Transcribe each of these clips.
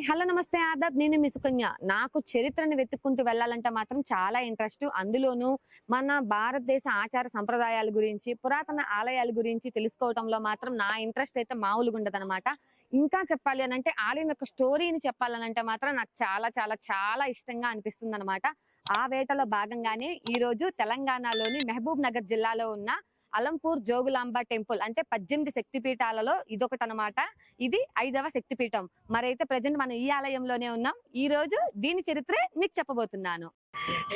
Hello నమస్తే ఆదాబ్. నేను మీ సుకన్య. నాకు చరిత్రను వెతుక్కుంటూ వెళ్ళాలంటే మాత్రం చాలా ఇంట్రెస్ట్. అందులోనూ మన భారతదేశ ఆచార సంప్రదాయాల గురించి, పురాతన ఆలయాల గురించి తెలుసుకోవడంలో మాత్రం నా ఇంట్రెస్ట్ అయితే మామూలుగా ఉండదన్నమాట. ఇంకా చెప్పాలి అనంటే ఆలయం యొక్క స్టోరీని చెప్పాలనంటే మాత్రం నాకు చాలా చాలా చాలా ఇష్టంగా అనిపిస్తుందన్నమాట. ఆ వేటలో భాగంగానే ఈ రోజు తెలంగాణలోని మహబూబ్ నగర్ జిల్లాలో ఉన్న అలంపూర్ జోగులాంబ టెంపుల్ అంటే 18 శక్తిపీఠాలలో ఇదొకటనమాట. ఇది 5వ శక్తిపీఠం. మరైతే ప్రెజెంట్ మనం ఈ ఆలయంలోనే ఉన్నాం. ఈ రోజు దీని చరిత్రే మీకు చెప్పబోతున్నాను.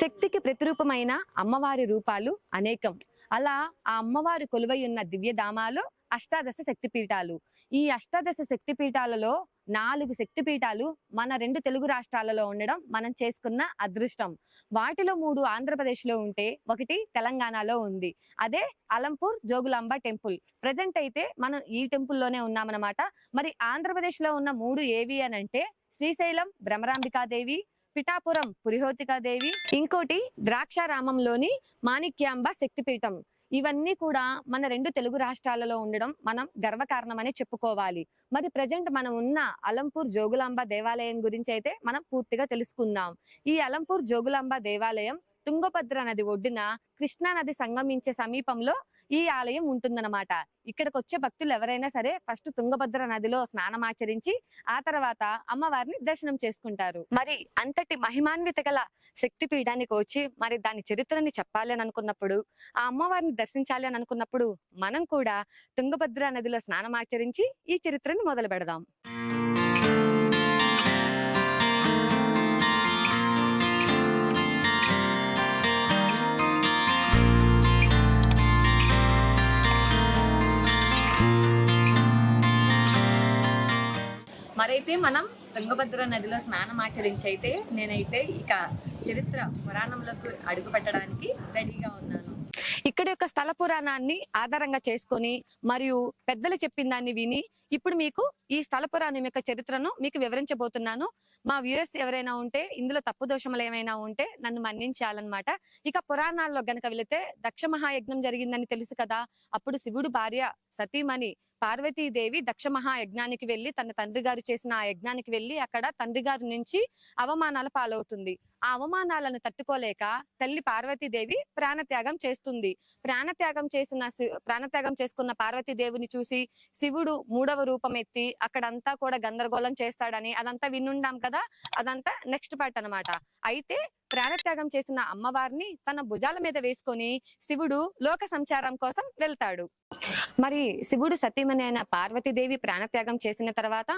శక్తికి ప్రతిరూపమైన అమ్మవారి రూపాలు అనేకం. అలా ఆ అమ్మవారి కొలువై ఉన్న దివ్యధామాలు అష్టాదశ శక్తిపీఠాలు. ఈ అష్టాదశ శక్తిపీఠాలలో 4 శక్తిపీఠాలు మన 2 తెలుగు రాష్ట్రాలలో ఉండడం మనం చేసుకున్న అదృష్టం. వాటిలో 3 ఆంధ్రప్రదేశ్ లో ఉంటే 1 తెలంగాణలో ఉంది. అదే అలంపూర్ జోగులాంబ టెంపుల్. ప్రెజెంట్ అయితే మనం ఈ టెంపుల్ లోనే ఉన్నామన్నమాట. మరి ఆంధ్రప్రదేశ్ లో ఉన్న 3 ఏవి అనంటే శ్రీశైలం భ్రమరాంబికాదేవి, పిఠాపురం పురిహోతికాదేవి, ఇంకోటి ద్రాక్షారామంలోని మాణిక్యాంబ శక్తిపీఠం. ఇవన్నీ కూడా మన 2 తెలుగు రాష్ట్రాలలో ఉండడం మనం గర్వకారణమని చెప్పుకోవాలి. మరి ప్రజెంట్ మనం ఉన్న అలంపూర్ జోగులాంబ దేవాలయం గురించి అయితే మనం పూర్తిగా తెలుసుకుందాం. ఈ అలంపూర్ జోగులాంబ దేవాలయం తుంగభద్ర నది ఒడ్డున కృష్ణా నది సంగమించే సమీపంలో ఈ ఆలయం ఉంటుందన్నమాట. ఇక్కడికి వచ్చే భక్తులు ఎవరైనా సరే ఫస్ట్ తుంగభద్ర నదిలో స్నానమాచరించి ఆ తర్వాత అమ్మవారిని దర్శనం చేసుకుంటారు. మరి అంతటి మహిమాన్విత గల శక్తి పీఠానికి వచ్చి మరి దాని చరిత్రని చెప్పాలి అని అనుకున్నప్పుడు, ఆ అమ్మవారిని దర్శించాలి అని అనుకున్నప్పుడు మనం కూడా తుంగభద్ర నదిలో స్నానమాచరించి ఈ చరిత్రని మొదలు పెడదాం. మరైతే మనం తుంగభద్ర నదిలో స్నానం ఆచరించి అయితే నేనైతే ఇక చరిత్ర పురాణంలోకి అడుగు పెట్టడానికి రెడీగా ఉన్నాను. ఇక్కడ యొక్క స్థల పురాణాన్ని ఆధారంగా చేసుకొని మరియు పెద్దలు చెప్పిన దాన్ని విని ఇప్పుడు మీకు ఈ స్థల పురాణం యొక్క చరిత్రను మీకు వివరించబోతున్నాను. మా వ్యూయర్స్ ఎవరైనా ఉంటే ఇందులో తప్పు దోషములు ఏమైనా ఉంటే నన్ను మన్నించాలన్నమాట. ఇక పురాణాల్లో గనక వెళితే దక్ష మహాయజ్ఞం జరిగిందని తెలుసు కదా. అప్పుడు శివుడు భార్య సతీమణి పార్వతీదేవి దక్ష మహాయజ్ఞానికి వెళ్లి తన తండ్రి గారు చేసిన ఆ యజ్ఞానికి వెళ్లి అక్కడ తండ్రి గారి నుంచి అవమానాల పాలవుతుంది. ఆ అవమానాలను తట్టుకోలేక తల్లి పార్వతీదేవి ప్రాణత్యాగం చేస్తుంది. ప్రాణత్యాగం చేసుకున్న పార్వతీదేవిని చూసి శివుడు 3వ రూపం ఎత్తి అక్కడంతా కూడా గందరగోళం చేస్తాడని అదంతా వినుండాం కదా. అదంతా నెక్స్ట్ పార్ట్ అన్నమాట. అయితే ప్రాణత్యాగం చేసిన అమ్మవారిని తన భుజాల మీద వేసుకొని శివుడు లోక సంచారం కోసం వెళ్తాడు. మరి శివుడు సతీమణి అయిన పార్వతీదేవి ప్రాణత్యాగం చేసిన తర్వాత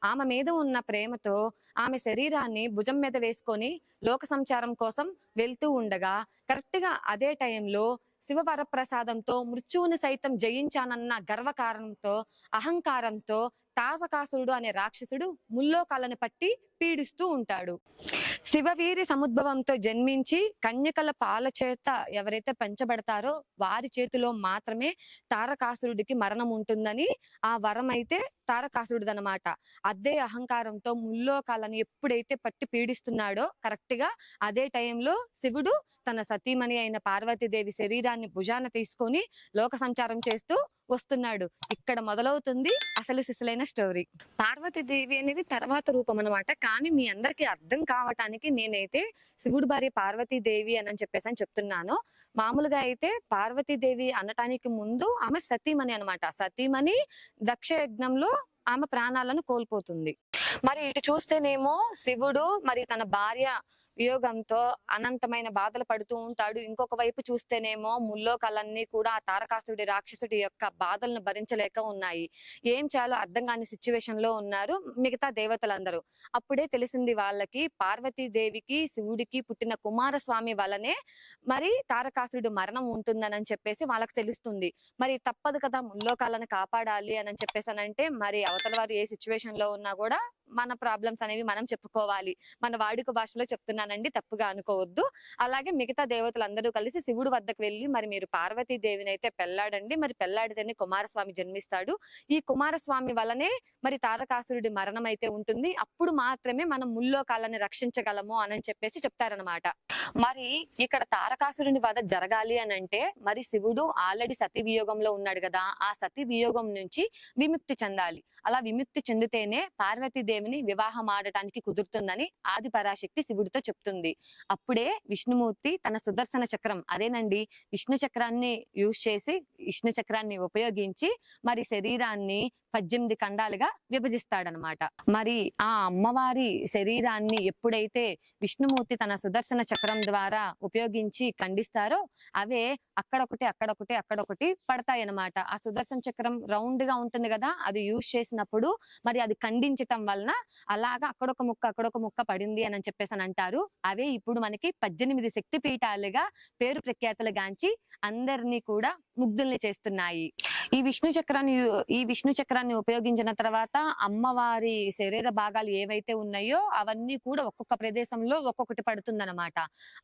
ఆమె మీద ఉన్న ప్రేమతో ఆమె శరీరాన్ని భుజం మీద వేసుకొని లోక సంచారం కోసం వెళ్తూ ఉండగా కరెక్ట్ గా అదే టైంలో శివవరప్రసాదంతో మృత్యువుని సైతం జయించానన్న గర్వకారణంతో అహంకారంతో తారకాసురుడు అనే రాక్షసుడు ముల్లోకాలను పట్టి పీడిస్తూ ఉంటాడు. శివవీరి సముద్భవంతో జన్మించి కన్యకల పాల చేత ఎవరైతే పెంచబడతారో వారి చేతిలో మాత్రమే తారకాసురుడికి మరణం ఉంటుందని ఆ వరం అయితే తారకాసురుడిదనమాట. అదే అహంకారంతో ముల్లోకాలను ఎప్పుడైతే పట్టి పీడిస్తున్నాడో కరెక్ట్ గా అదే టైంలో శివుడు తన సతీమణి అయిన పార్వతీదేవి శరీరాన్ని భుజాన తీసుకొని లోక సంచారం చేస్తూ వస్తున్నాడు. ఇక్కడ మొదలవుతుంది అసలు సిసలైన స్టోరీ. పార్వతీదేవి అనేది తర్వాత రూపం అనమాట. కానీ మీ అందరికి అర్థం కావటానికి నేనైతే శివుడు భార్య పార్వతీదేవి అని చెప్పేసి చెప్తున్నాను. మామూలుగా అయితే పార్వతీదేవి అనటానికి ముందు ఆమె సతీమణి అనమాట. సతీమణి దక్ష యజ్ఞంలో ఆమె ప్రాణాలను కోల్పోతుంది. మరి ఇటు చూస్తేనేమో శివుడు మరి తన భార్య వియోగంతో అనంతమైన బాధలు పడుతూ ఉంటాడు. ఇంకొక వైపు చూస్తేనేమో ముల్లోకాలన్నీ కూడా ఆ తారకాసుడి రాక్షసుడి యొక్క బాధలను భరించలేక ఉన్నాయి. ఏం చేయాలో అర్థం కాని సిచ్యువేషన్ లో ఉన్నారు మిగతా దేవతలందరూ. అప్పుడే తెలిసింది వాళ్ళకి పార్వతీదేవికి శివుడికి పుట్టిన కుమారస్వామి వల్లనే మరి తారకాసుడి మరణం ఉంటుందని చెప్పేసి వాళ్ళకి తెలుస్తుంది. మరి తప్పదు కదా ముల్లోకాలను కాపాడాలి అని చెప్పేసి అంటే మరి అవతల వారు ఏ సిచ్యువేషన్ లో ఉన్నా కూడా మన ప్రాబ్లమ్స్ అనేవి మనం చెప్పుకోవాలి. మన వాడుక భాషలో చెప్తున్నానండి, తప్పుగా అనుకోవద్దు. అలాగే మిగతా దేవతలందరూ కలిసి శివుడు వద్దకు వెళ్ళి మరి మీరు పార్వతీదేవిని అయితే పెళ్లాడండి, మరి పెళ్లాడితేనే కుమారస్వామి జన్మిస్తాడు, ఈ కుమారస్వామి వలనే మరి తారకాసురుడి మరణం అయితే ఉంటుంది, అప్పుడు మాత్రమే మనం ముల్లోకాలని రక్షించగలము అని చెప్పేసి చెప్తారనమాట. మరి ఇక్కడ తారకాసురుని వధ జరగాలి అని అంటే మరి శివుడు ఆల్రెడీ సతీ వియోగంలో ఉన్నాడు కదా. ఆ సతీ వియోగం నుంచి విముక్తి చెందాలి. అలా విముక్తి చెందితేనే పార్వతీదేవి లక్ష్మీదేవిని వివాహం ఆడటానికి కుదురుతుందని ఆది పరాశక్తి శివుడితో చెప్తుంది. అప్పుడే విష్ణుమూర్తి తన సుదర్శన చక్రం, అదేనండి విష్ణు చక్రాన్ని యూజ్ చేసి, విష్ణు చక్రాన్ని ఉపయోగించి మరి శరీరాన్ని 18 ఖండాలుగా విభజిస్తాడనమాట. మరి ఆ అమ్మవారి శరీరాన్ని ఎప్పుడైతే విష్ణుమూర్తి తన సుదర్శన చక్రం ద్వారా ఉపయోగించి ఖండిస్తారో అవే అక్కడొకటి పడతాయి అనమాట. ఆ సుదర్శన చక్రం రౌండ్ గా ఉంటుంది కదా, అది యూజ్ చేసినప్పుడు మరి అది ఖండించటం వలన అలాగా అక్కడొక ముక్క పడింది అని చెప్పేసి అని అంటారు. అవే ఇప్పుడు మనకి 18 శక్తి పీఠాలుగా పేరు ప్రఖ్యాతులు గాంచి అందరినీ కూడా ముగ్ధుల్ని చేస్తున్నాయి. ఈ విష్ణు చక్రాన్ని ఉపయోగించిన తర్వాత అమ్మవారి శరీర భాగాలు ఏవైతే ఉన్నాయో అవన్నీ కూడా ఒక్కొక్క ప్రదేశంలో ఒక్కొక్కటి పడుతుందన్నమాట.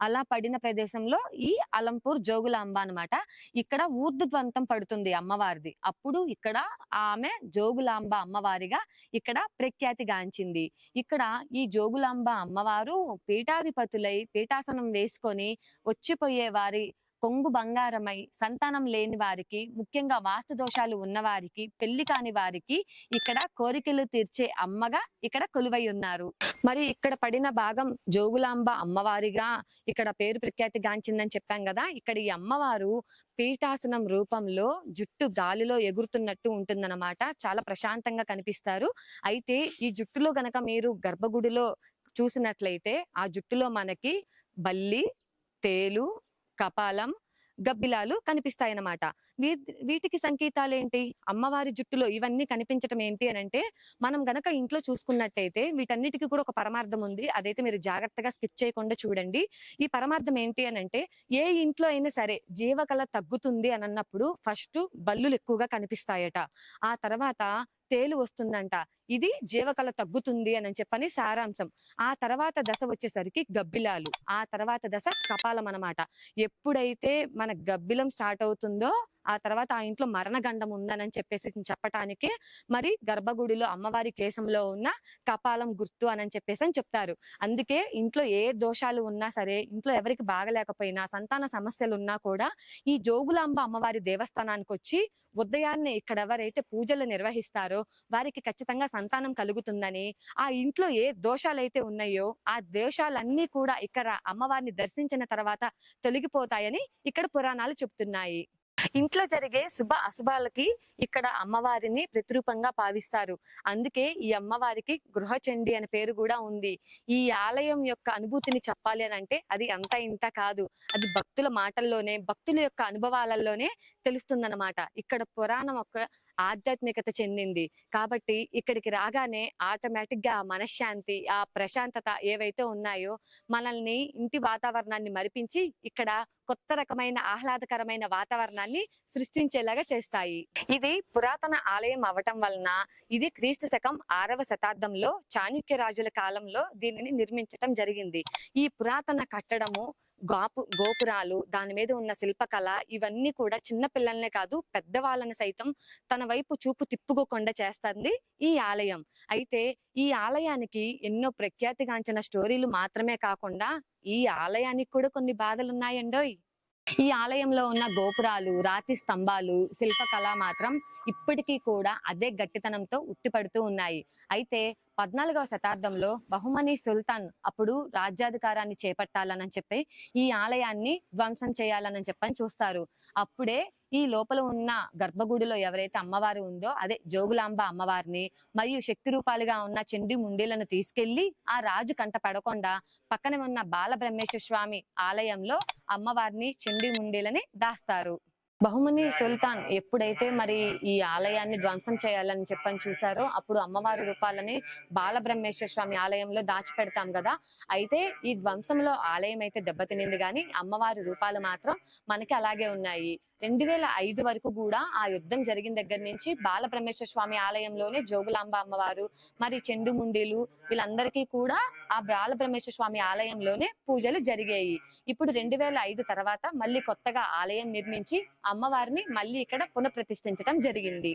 అలా పడిన ప్రదేశంలో ఈ అలంపూర్ జోగులాంబ అన్నమాట. ఇక్కడ ఊర్ధ్వదంతం పడుతుంది అమ్మవారిది. అప్పుడు ఇక్కడ ఆమె జోగులాంబ అమ్మవారిగా ఇక్కడ ప్రఖ్యాతి గాంచింది. ఇక్కడ ఈ జోగులాంబ అమ్మవారు పీఠాధిపతులై పీఠాసనం వేసుకొని వచ్చిపోయే వారి కొంగు బంగారమై సంతానం లేని వారికి, ముఖ్యంగా వాస్తు దోషాలు ఉన్న వారికి, పెళ్లి కాని వారికి ఇక్కడ కోరికలు తీర్చే అమ్మగా ఇక్కడ కొలువై ఉన్నారు. మరి ఇక్కడ పడిన భాగం జోగులాంబ అమ్మవారిగా ఇక్కడ పేరు ప్రఖ్యాతి గాంచిందని చెప్పాం కదా. ఇక్కడ ఈ అమ్మవారు పీఠాసనం రూపంలో జుట్టు గాలిలో ఎగురుతున్నట్టు ఉంటుందన్నమాట. చాలా ప్రశాంతంగా కనిపిస్తారు. అయితే ఈ జుట్టులో గనక మీరు గర్భగుడిలో చూసినట్లయితే ఆ జుట్టులో మనకి బల్లి, తేలు, కపాలం, గబ్బిలాలు కనిపిస్తాయన్నమాట. వీటికి సంకేతాలు ఏంటి? అమ్మవారి జుట్టులో ఇవన్నీ కనిపించటం ఏంటి అని అంటే, మనం గనక ఇంట్లో చూసుకున్నట్టయితే వీటన్నిటికీ కూడా ఒక పరమార్థం ఉంది. అదైతే మీరు జాగ్రత్తగా స్కిప్ చేయకుండా చూడండి. ఈ పరమార్థం ఏంటి అని అంటే, ఏ ఇంట్లో అయినా సరే జీవకళ తగ్గుతుంది అని అన్నప్పుడు ఫస్ట్ బల్లులు ఎక్కువగా కనిపిస్తాయట. ఆ తర్వాత తేలు వస్తుందంట. ఇది జీవకళ తగ్గుతుంది అని చెప్పని సారాంశం. ఆ తర్వాత దశ వచ్చేసరికి గబ్బిలాలు, ఆ తర్వాత దశ కపాలం అన్నమాట. ఎప్పుడైతే మన గబ్బిలం స్టార్ట్ అవుతుందో ఆ తర్వాత ఆ ఇంట్లో మరణగండం ఉందని చెప్పేసి చెప్పటానికి మరి గర్భగుడిలో అమ్మవారి కేశంలో ఉన్న కపాలం గుర్తు అని చెప్పేసి అని చెప్తారు. అందుకే ఇంట్లో ఏ దోషాలు ఉన్నా సరే, ఇంట్లో ఎవరికి బాగలేకపోయినా, సంతాన సమస్యలు ఉన్నా కూడా ఈ జోగులాంబ అమ్మవారి దేవస్థానానికి వచ్చి ఉదయాన్నే ఇక్కడ ఎవరైతే పూజలు నిర్వహిస్తారో వారికి ఖచ్చితంగా సంతానం కలుగుతుందని, ఆ ఇంట్లో ఏ దోషాలైతే ఉన్నాయో ఆ దోషాలన్నీ కూడా ఇక్కడ అమ్మవారిని దర్శించిన తర్వాత తొలగిపోతాయని ఇక్కడ పురాణాలు చెప్తున్నాయి. ఇంట్లో జరిగే శుభ అశుభాలకి ఇక్కడ అమ్మవారిని ప్రతిరూపంగా భావిస్తారు. అందుకే ఈ అమ్మవారికి గృహచండి అనే పేరు కూడా ఉంది. ఈ ఆలయం యొక్క అనుభూతిని చెప్పాలి అని అంటే అది అంత ఇంత కాదు, అది భక్తుల మాటల్లోనే, భక్తుల యొక్క అనుభవాలలోనే తెలుస్తుందన్నమాట. ఇక్కడ పురాణం ఒక ఆధ్యాత్మికత చెందింది కాబట్టి ఇక్కడికి రాగానే ఆటోమేటిక్ గా ఆ మనశ్శాంతి, ఆ ప్రశాంతత ఏవైతే ఉన్నాయో మనల్ని ఇంటి వాతావరణాన్ని మరిపించి ఇక్కడ కొత్త రకమైన ఆహ్లాదకరమైన వాతావరణాన్ని సృష్టించేలాగా చేస్తాయి. ఇది పురాతన ఆలయం అవటం వలన ఇది క్రీస్తు శకం 6వ శతాబ్దంలో చాణక్య రాజుల కాలంలో దీనిని నిర్మించటం జరిగింది. ఈ పురాతన కట్టడము, గోపురాలు, దాని మీద ఉన్న శిల్పకళ ఇవన్నీ కూడా చిన్న పిల్లల్నే కాదు పెద్దవాళ్ళని సైతం తన వైపు చూపు తిప్పుకోకుండా చేస్తుంది ఈ ఆలయం. అయితే ఈ ఆలయానికి ఎన్నో ప్రఖ్యాతిగాంచిన స్టోరీలు మాత్రమే కాకుండా ఈ ఆలయానికి కూడా కొన్ని బాధలు ఉన్నాయండోయ్. ఈ ఆలయంలో ఉన్న గోపురాలు, రాతి స్తంభాలు, శిల్పకళ మాత్రం ఇప్పటికీ కూడా అదే గట్టితనంతో ఉట్టిపడుతూ ఉన్నాయి. అయితే 14వ శతాబ్దంలో బహుమని సుల్తాన్ అప్పుడు రాజ్యాధికారాన్ని చేపట్టాలని చెప్పి ఈ ఆలయాన్ని ధ్వంసం చేయాలని చెప్పని చూస్తారు. అప్పుడే ఈ లోపల ఉన్న గర్భగుడిలో ఎవరైతే అమ్మవారు ఉందో అదే జోగులాంబ అమ్మవారిని మరియు శక్తి రూపాలుగా ఉన్న చండి ముండీలను తీసుకెళ్లి ఆ రాజు కంట పడకుండా పక్కనే ఉన్న బాలబ్రహ్మేశ్వర స్వామి ఆలయంలో అమ్మవారిని చండి ముండీలని దాస్తారు. బహుమని సుల్తాన్ ఎప్పుడైతే మరి ఈ ఆలయాన్ని ధ్వంసం చేయాలని చెప్పని చూసారో అప్పుడు అమ్మవారి రూపాలని బాలబ్రహ్మేశ్వర స్వామి ఆలయంలో దాచిపెడతాం కదా. అయితే ఈ ధ్వంసంలో ఆలయం అయితే దెబ్బతినింది కానీ అమ్మవారి రూపాలు మాత్రం మనకి అలాగే ఉన్నాయి. 2005 వరకు కూడా ఆ యుద్ధం జరిగిన దగ్గర నుంచి బాలబ్రహ్మేశ్వర స్వామి ఆలయంలోనే జోగులాంబ అమ్మవారు మరి చెండుముండీలు వీళ్ళందరికీ కూడా ఆ బాలబ్రహ్మేశ్వర స్వామి ఆలయంలోనే పూజలు జరిగాయి. ఇప్పుడు 2005 తర్వాత మళ్ళీ కొత్తగా ఆలయం నిర్మించి అమ్మవారిని మళ్ళీ ఇక్కడ పునఃప్రతిష్ఠించడం జరిగింది.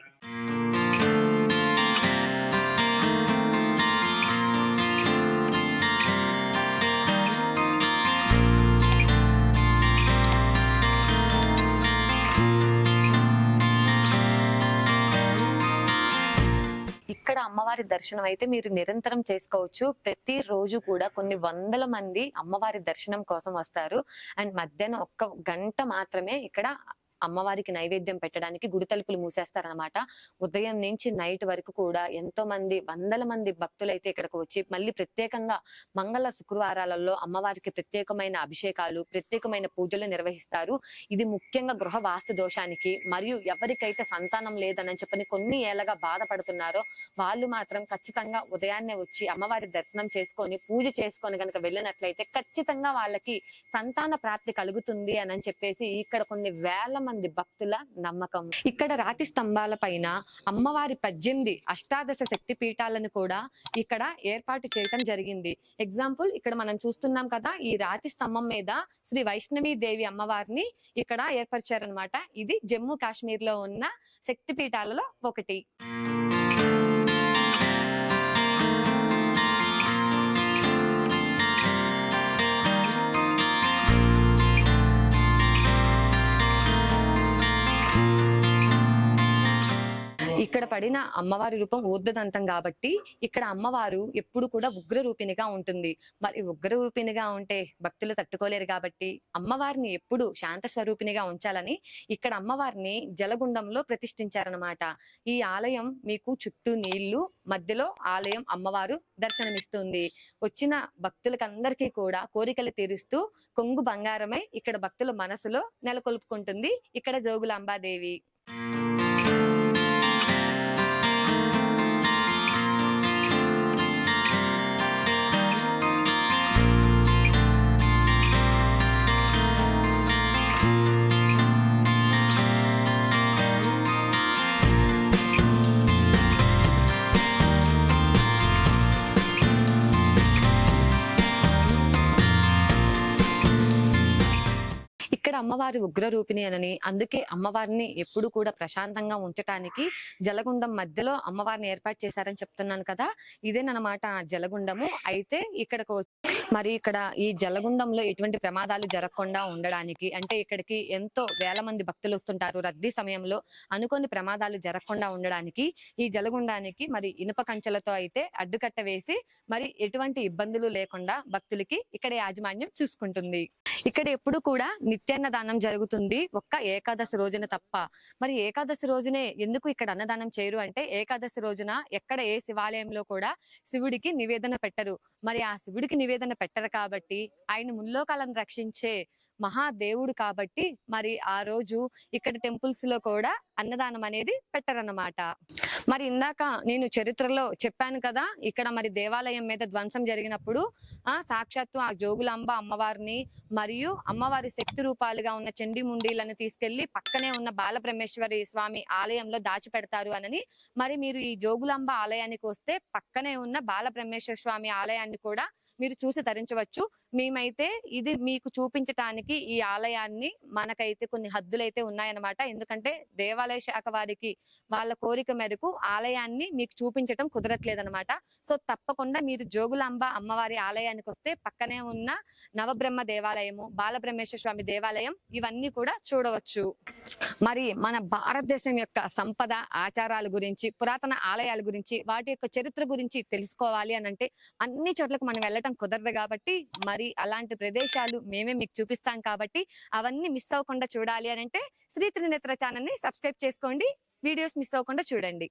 ఇక్కడ అమ్మవారి దర్శనం అయితే మీరు నిరంతరం చేసుకోవచ్చు. ప్రతి రోజు కూడా కొన్ని వందల మంది అమ్మవారి దర్శనం కోసం వస్తారు. అండ్ మధ్యాహ్నం ఒక్క గంట మాత్రమే ఇక్కడ అమ్మవారికి నైవేద్యం పెట్టడానికి గుడి తలుపులు మూసేస్తారనమాట. ఉదయం నుంచి నైట్ వరకు కూడా ఎంతో మంది వందల మంది భక్తులైతే ఇక్కడికి వచ్చి మళ్ళీ ప్రత్యేకంగా మంగళ శుక్రవారాలలో అమ్మవారికి ప్రత్యేకమైన అభిషేకాలు, ప్రత్యేకమైన పూజలు నిర్వహిస్తారు. ఇది ముఖ్యంగా గృహ వాస్తు దోషానికి మరియు ఎవరికైతే సంతానం లేదని చెప్పని కొన్ని ఏళ్ళగా బాధపడుతున్నారో వాళ్ళు మాత్రం ఖచ్చితంగా ఉదయాన్నే వచ్చి అమ్మవారి దర్శనం చేసుకొని పూజ చేసుకొని కనుక వెళ్ళినట్లయితే ఖచ్చితంగా వాళ్ళకి సంతాన ప్రాప్తి కలుగుతుంది అని చెప్పేసి ఇక్కడ కొన్ని వేల మంది భక్తుల నమ్మకం. ఇక్కడ రాతి స్తంభాల పైన అమ్మవారి 18 అష్టాదశ శక్తి పీఠాలను కూడా ఇక్కడ ఏర్పాటు చేయటం జరిగింది. ఎగ్జాంపుల్ ఇక్కడ మనం చూస్తున్నాం కదా, ఈ రాతి స్తంభం మీద శ్రీ వైష్ణవి దేవి అమ్మవారిని ఇక్కడ ఏర్పరిచారనమాట. ఇది జమ్మూ కాశ్మీర్ లో ఉన్న శక్తి పీఠాలలో ఒకటి. ఇక్కడ పడిన అమ్మవారి రూపం ఊర్ధదంతం కాబట్టి ఇక్కడ అమ్మవారు ఎప్పుడు కూడా ఉగ్ర రూపిణిగా ఉంటుంది. మరి ఉగ్ర రూపిణిగా ఉంటే భక్తులు తట్టుకోలేరు కాబట్టి అమ్మవారిని ఎప్పుడు శాంత స్వరూపిణిగా ఉంచాలని ఇక్కడ అమ్మవారిని జలగుండంలో ప్రతిష్ఠించారనమాట. ఈ ఆలయం మీకు చుట్టూ నీళ్లు, మధ్యలో ఆలయం అమ్మవారు దర్శనమిస్తుంది. వచ్చిన భక్తులకందరికీ కూడా కోరికలు తీరుస్తూ కొంగు బంగారమై ఇక్కడ భక్తుల మనసులో నెలకొల్పుకుంటుంది ఇక్కడ జోగులాంబాదేవి. ఇక్కడ అమ్మవారి ఉగ్ర రూపిణి అని, అందుకే అమ్మవారిని ఎప్పుడు కూడా ప్రశాంతంగా ఉంచటానికి జలగుండం మధ్యలో అమ్మవారిని ఏర్పాటు చేశారని చెప్తున్నాను కదా, ఇదేనమాట జలగుండము. అయితే ఇక్కడకు మరి ఇక్కడ ఈ జలగుండంలో ఎటువంటి ప్రమాదాలు జరగకుండా ఉండడానికి, అంటే ఇక్కడికి ఎంతో వేల మంది భక్తులు వస్తుంటారు రద్దీ సమయంలో, అనుకోని ప్రమాదాలు జరగకుండా ఉండడానికి ఈ జలగుండానికి మరి ఇనుప కంచెలతో అయితే అడ్డుకట్ట వేసి మరి ఎటువంటి ఇబ్బందులు లేకుండా భక్తులకి ఇక్కడ యాజమాన్యం చూసుకుంటుంది. ఇక్కడ ఎప్పుడు కూడా నిత్యాన్నదానం జరుగుతుంది, ఒక్క ఏకాదశి రోజున తప్ప. మరి ఏకాదశి రోజునే ఎందుకు ఇక్కడ అన్నదానం చేయరు అంటే, ఏకాదశి రోజున ఎక్కడ ఏ శివాలయంలో కూడా శివుడికి నివేదన పెట్టరు. మరి ఆ శివుడికి నివేదన పెట్టరు కాబట్టి ఆయన ముల్లోకాలను రక్షించే మహాదేవుడు కాబట్టి మరి ఆ రోజు ఇక్కడ టెంపుల్స్ లో కూడా అన్నదానం అనేది పెట్టరన్నమాట. మరి ఇందాక నేను చరిత్రలో చెప్పాను కదా, ఇక్కడ మరి దేవాలయం మీద ధ్వంసం జరిగినప్పుడు సాక్షాత్తు ఆ జోగులాంబ అమ్మవారిని మరియు అమ్మవారి శక్తి రూపాలుగా ఉన్న చండీ ముండీలను తీసుకెళ్లి పక్కనే ఉన్న బాలబ్రహ్మేశ్వరి స్వామి ఆలయంలో దాచిపెడతారు అని. మరి మీరు ఈ జోగులాంబ ఆలయానికి వస్తే పక్కనే ఉన్న బాలబ్రహ్మేశ్వర స్వామి ఆలయాన్ని కూడా మీరు చూసి తరించవచ్చు. మేమైతే ఇది మీకు చూపించటానికి ఈ ఆలయాన్ని మనకైతే కొన్ని హద్దులైతే ఉన్నాయన్నమాట. ఎందుకంటే దేవాలయ శాఖ వారికి వాళ్ళ కోరిక మేరకు ఆలయాన్ని మీకు చూపించటం కుదరట్లేదన్నమాట. సో తప్పకుండా మీరు జోగులాంబ అమ్మవారి ఆలయానికి వస్తే పక్కనే ఉన్న నవబ్రహ్మ దేవాలయము, బాలబ్రహ్మేశ్వర స్వామి దేవాలయం ఇవన్నీ కూడా చూడవచ్చు. మరి మన భారతదేశం యొక్క సంపద, ఆచారాల గురించి, పురాతన ఆలయాల గురించి, వాటి యొక్క చరిత్ర గురించి తెలుసుకోవాలి అని అంటే అన్ని చోట్లకు మనం వెళ్ళటం కుదరదు కాబట్టి మరి అలాంటి ప్రదేశాలు మేమే మీకు చూపిస్తాం కాబట్టి అవన్నీ మిస్ అవ్వకుండా చూడాలి అని అంటే శ్రీ త్రినేత్ర ఛానల్ ని సబ్స్క్రైబ్ చేసుకోండి, వీడియోస్ మిస్ అవ్వకుండా చూడండి.